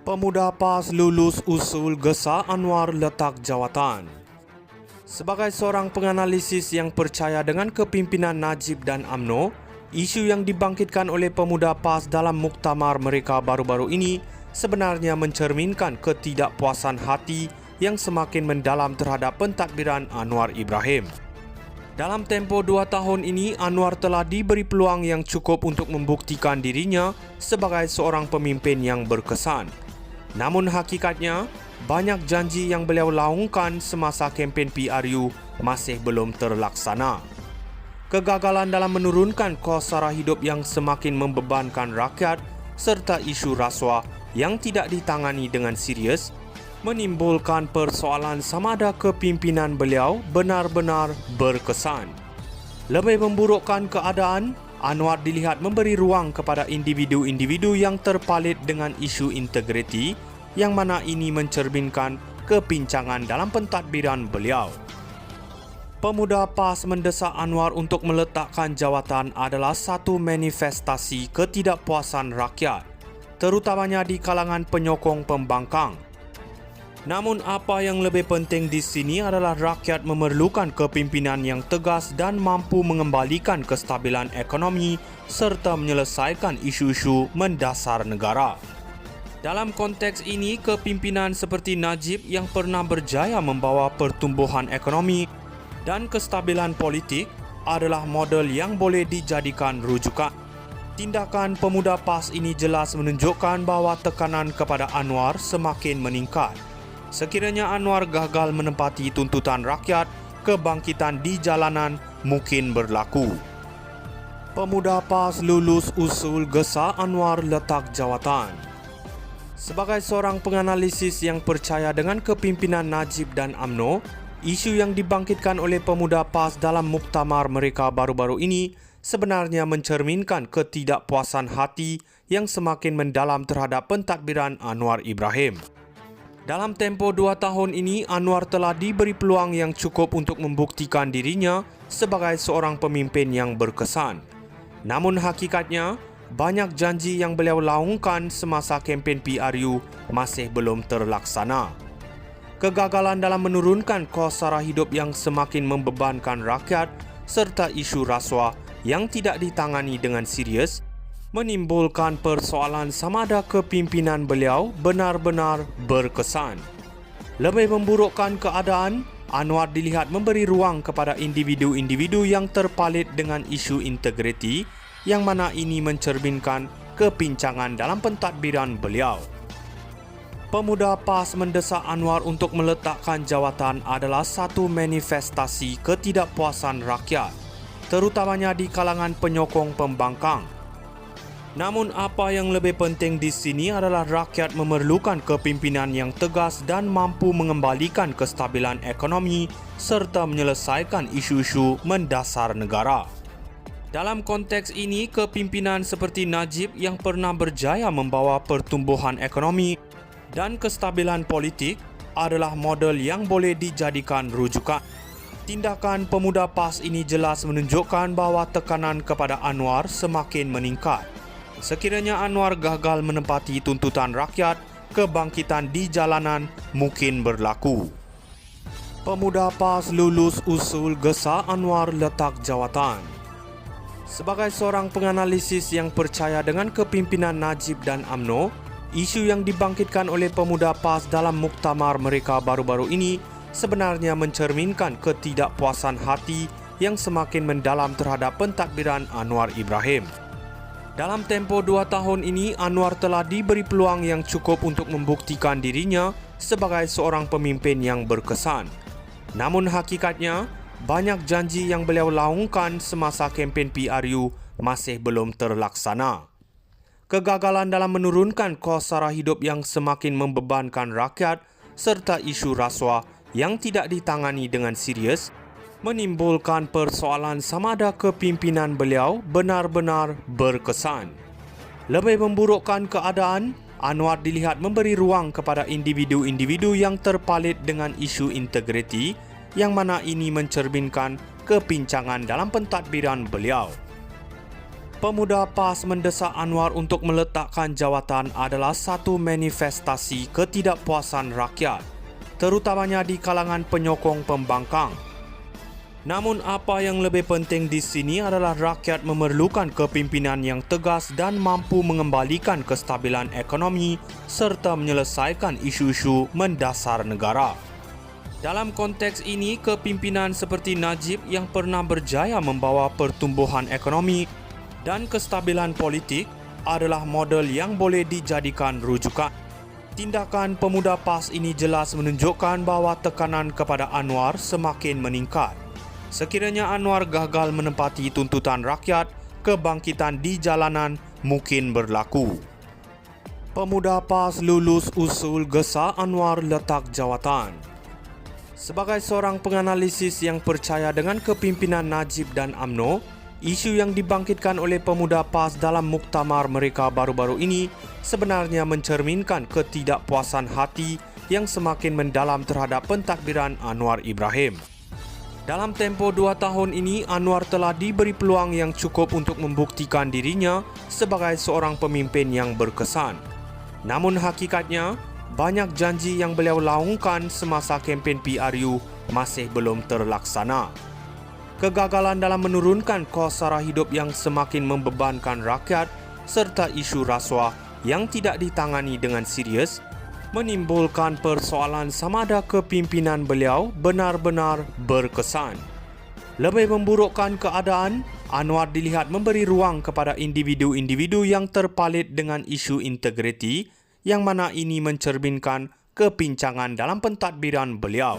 Pemuda PAS lulus usul Gesa Anwar letak jawatan. Sebagai seorang penganalisis yang percaya dengan kepimpinan Najib dan UMNO, isu yang dibangkitkan oleh pemuda PAS dalam muktamar mereka baru-baru ini sebenarnya mencerminkan ketidakpuasan hati yang semakin mendalam terhadap pentadbiran Anwar Ibrahim. Dalam tempoh 2 tahun ini, Anwar telah diberi peluang yang cukup untuk membuktikan dirinya sebagai seorang pemimpin yang berkesan. Namun hakikatnya, banyak janji yang beliau laungkan semasa kempen PRU masih belum terlaksana. Kegagalan dalam menurunkan kos sara hidup yang semakin membebankan rakyat serta isu rasuah yang tidak ditangani dengan serius menimbulkan persoalan samada kepimpinan beliau benar-benar berkesan. Lebih memburukkan keadaan, Anwar dilihat memberi ruang kepada individu-individu yang terpalit dengan isu integriti, yang mana ini mencerminkan kepincangan dalam pentadbiran beliau. Pemuda PAS mendesak Anwar untuk meletakkan jawatan adalah satu manifestasi ketidakpuasan rakyat, terutamanya di kalangan penyokong pembangkang. Namun apa yang lebih penting di sini adalah rakyat memerlukan kepimpinan yang tegas dan mampu mengembalikan kestabilan ekonomi serta menyelesaikan isu-isu mendasar negara. Dalam konteks ini, kepimpinan seperti Najib yang pernah berjaya membawa pertumbuhan ekonomi dan kestabilan politik adalah model yang boleh dijadikan rujukan. Tindakan pemuda PAS ini jelas menunjukkan bahawa tekanan kepada Anwar semakin meningkat. Sekiranya Anwar gagal menempati tuntutan rakyat, kebangkitan di jalanan mungkin berlaku. Pemuda PAS lulus usul Gesa Anwar letak jawatan. Sebagai seorang penganalisis yang percaya dengan kepimpinan Najib dan UMNO, isu yang dibangkitkan oleh pemuda PAS dalam muktamar mereka baru-baru ini sebenarnya mencerminkan ketidakpuasan hati yang semakin mendalam terhadap pentadbiran Anwar Ibrahim. Dalam tempoh 2 tahun ini, Anwar telah diberi peluang yang cukup untuk membuktikan dirinya sebagai seorang pemimpin yang berkesan. Namun hakikatnya, banyak janji yang beliau laungkan semasa kempen PRU masih belum terlaksana. Kegagalan dalam menurunkan kos sara hidup yang semakin membebankan rakyat serta isu rasuah yang tidak ditangani dengan serius menimbulkan persoalan samada kepimpinan beliau benar-benar berkesan. Lebih memburukkan keadaan, Anwar dilihat memberi ruang kepada individu-individu yang terpalit dengan isu integriti, yang mana ini mencerminkan kepincangan dalam pentadbiran beliau. Pemuda PAS mendesak Anwar untuk meletakkan jawatan adalah satu manifestasi ketidakpuasan rakyat, terutamanya di kalangan penyokong pembangkang. Namun apa yang lebih penting di sini adalah rakyat memerlukan kepimpinan yang tegas dan mampu mengembalikan kestabilan ekonomi serta menyelesaikan isu-isu mendasar negara. Dalam konteks ini, kepimpinan seperti Najib yang pernah berjaya membawa pertumbuhan ekonomi dan kestabilan politik adalah model yang boleh dijadikan rujukan. Tindakan pemuda PAS ini jelas menunjukkan bahawa tekanan kepada Anwar semakin meningkat. Sekiranya Anwar gagal menempati tuntutan rakyat, kebangkitan di jalanan mungkin berlaku. Pemuda PAS lulus usul Gesa Anwar letak jawatan. Sebagai seorang penganalisis yang percaya dengan kepimpinan Najib dan UMNO, isu yang dibangkitkan oleh pemuda PAS dalam muktamar mereka baru-baru ini sebenarnya mencerminkan ketidakpuasan hati yang semakin mendalam terhadap pentadbiran Anwar Ibrahim. Dalam tempoh 2 tahun ini, Anwar telah diberi peluang yang cukup untuk membuktikan dirinya sebagai seorang pemimpin yang berkesan. Namun hakikatnya, banyak janji yang beliau laungkan semasa kempen PRU masih belum terlaksana. Kegagalan dalam menurunkan kos sara hidup yang semakin membebankan rakyat serta isu rasuah yang tidak ditangani dengan serius menimbulkan persoalan samada kepimpinan beliau benar-benar berkesan. Lebih memburukkan keadaan, Anwar dilihat memberi ruang kepada individu-individu yang terpalit dengan isu integriti, yang mana ini mencerminkan kepincangan dalam pentadbiran beliau. Pemuda PAS mendesak Anwar untuk meletakkan jawatan adalah satu manifestasi ketidakpuasan rakyat, terutamanya di kalangan penyokong pembangkang. Namun apa yang lebih penting di sini adalah rakyat memerlukan kepimpinan yang tegas dan mampu mengembalikan kestabilan ekonomi serta menyelesaikan isu-isu mendasar negara. Dalam konteks ini, kepimpinan seperti Najib yang pernah berjaya membawa pertumbuhan ekonomi dan kestabilan politik adalah model yang boleh dijadikan rujukan. Tindakan pemuda PAS ini jelas menunjukkan bahawa tekanan kepada Anwar semakin meningkat. Sekiranya Anwar gagal menempati tuntutan rakyat, kebangkitan di jalanan mungkin berlaku. Pemuda PAS lulus usul gesa Anwar letak jawatan. Sebagai seorang penganalisis yang percaya dengan kepimpinan Najib dan UMNO, isu yang dibangkitkan oleh pemuda PAS dalam muktamar mereka baru-baru ini sebenarnya mencerminkan ketidakpuasan hati yang semakin mendalam terhadap pentadbiran Anwar Ibrahim. Dalam tempoh 2 tahun ini, Anwar telah diberi peluang yang cukup untuk membuktikan dirinya sebagai seorang pemimpin yang berkesan. Namun hakikatnya, banyak janji yang beliau laungkan semasa kempen PRU masih belum terlaksana. Kegagalan dalam menurunkan kos sara hidup yang semakin membebankan rakyat serta isu rasuah yang tidak ditangani dengan serius menimbulkan persoalan sama ada kepimpinan beliau benar-benar berkesan. Lebih memburukkan keadaan, Anwar dilihat memberi ruang kepada individu-individu yang terpalit dengan isu integriti yang mana ini mencerminkan kepincangan dalam pentadbiran beliau.